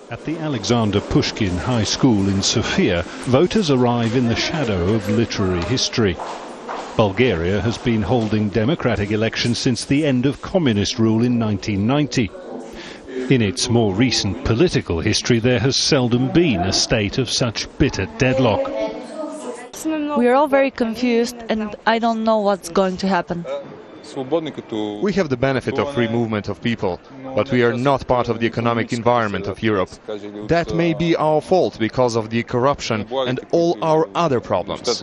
At the Alexander Pushkin High School in Sofia, voters arrive in the shadow of literary history. Bulgaria has been holding democratic elections since the end of communist rule in 1990. In its more recent political history, there has seldom been a state of such bitter deadlock. We are all very confused and I don't know what's going to happen. We have the benefit of free movement of people, but we are not part of the economic environment of Europe. That may be our fault because of the corruption and all our other problems.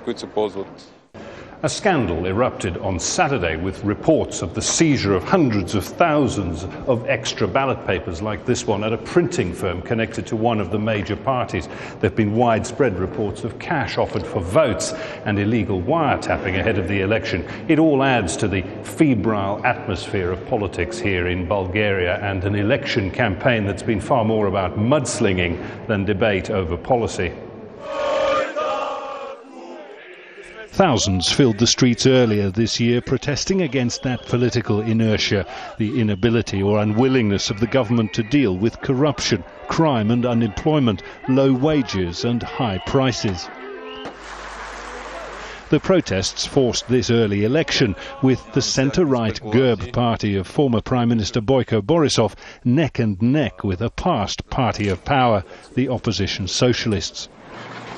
A scandal erupted on Saturday with reports of the seizure of hundreds of thousands of extra ballot papers like this one at a printing firm connected to one of the major parties. There have been widespread reports of cash offered for votes and illegal wiretapping ahead of the election. It all adds to the febrile atmosphere of politics here in Bulgaria and an election campaign that's been far more about mudslinging than debate over policy. Thousands filled the streets earlier this year protesting against that political inertia, the inability or unwillingness of the government to deal with corruption, crime and unemployment, low wages and high prices. The protests forced this early election, with the centre-right GERB party of former Prime Minister Boyko Borisov neck and neck with a past party of power, the opposition socialists.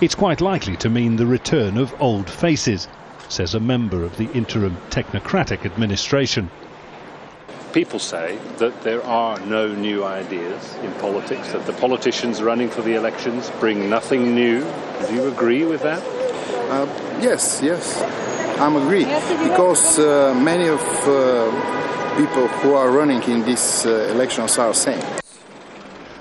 It's quite likely to mean the return of old faces, says a member of the interim technocratic administration. People say that there are no new ideas in politics, that the politicians running for the elections bring nothing new. Do you agree with that? Yes, I agree, because many of people who are running in these elections are the same.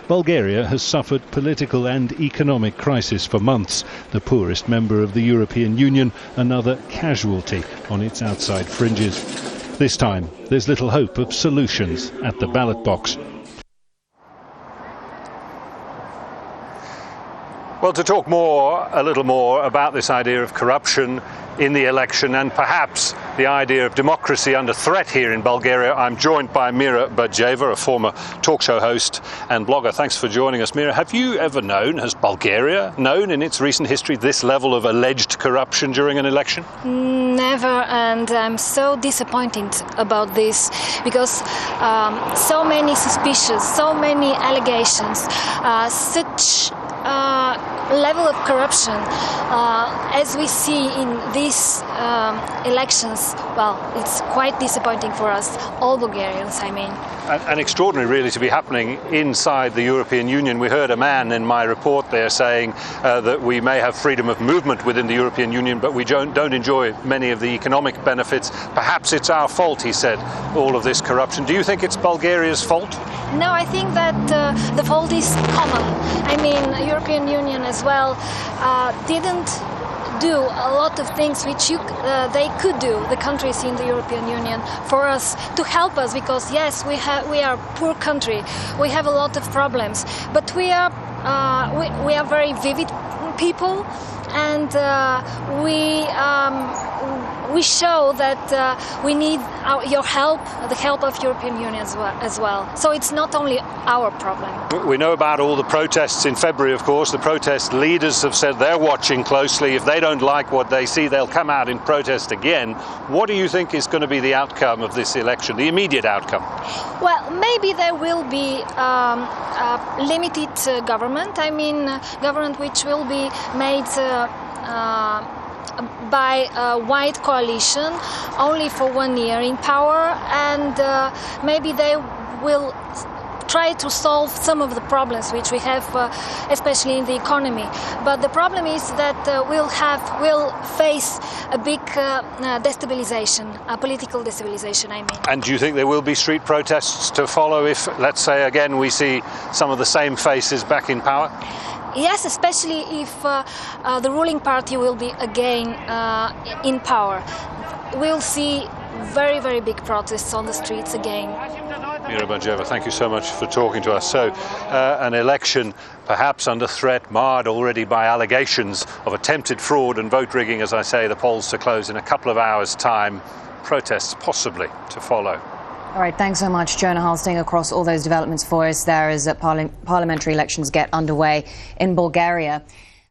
Bulgaria has suffered political and economic crisis for months. The poorest member of the European Union, another casualty on its outside fringes. This time, there's little hope of solutions at the ballot box. Well, to talk a little more about this idea of corruption in the election and perhaps the idea of democracy under threat here in Bulgaria, I'm joined by Mira Bajeva, a former talk show host and blogger. Thanks for joining us, Mira. Have you ever known, has Bulgaria known in its recent history this level of alleged corruption during an election? Never, and I'm so disappointed about this because so many suspicions, so many allegations, such level of corruption as we see in these elections. Well, it's quite disappointing for us, all Bulgarians, I mean. And extraordinary, really, to be happening inside the European Union. We heard a man in my report there saying that we may have freedom of movement within the European Union, but we don't enjoy many of the economic benefits. Perhaps it's our fault, he said, all of this corruption. Do you think it's Bulgaria's fault? No, I think that the fault is common. I mean, the European Union as well didn't do a lot of things which they could do, the countries in the European Union, for us, to help us, because yes, we are a poor country, we have a lot of problems, but we are very vivid people, and we show that we need your help, the help of European Union as well. So it's not only our problem. We know about all the protests in February, of course. The protest leaders have said they're watching closely. If they don't like what they see, they'll come out in protest again. What do you think is going to be the outcome of this election, the immediate outcome? Well, maybe there will be a limited government. I mean, government which will be made by a wide coalition, only for 1 year in power, and maybe they will try to solve some of the problems which we have, especially in the economy. But the problem is that we'll face a big destabilization, a political destabilization, I mean. And do you think there will be street protests to follow if, let's say, again, we see some of the same faces back in power? Yes, especially if the ruling party will be again in power. We'll see very, very big protests on the streets again. Mira Bajeva, thank you so much for talking to us. So, an election perhaps under threat, marred already by allegations of attempted fraud and vote rigging, as I say, the polls to close in a couple of hours' time, protests possibly to follow. All right, thanks so much, Jonah Halsting, across all those developments for us there as parliamentary elections get underway in Bulgaria.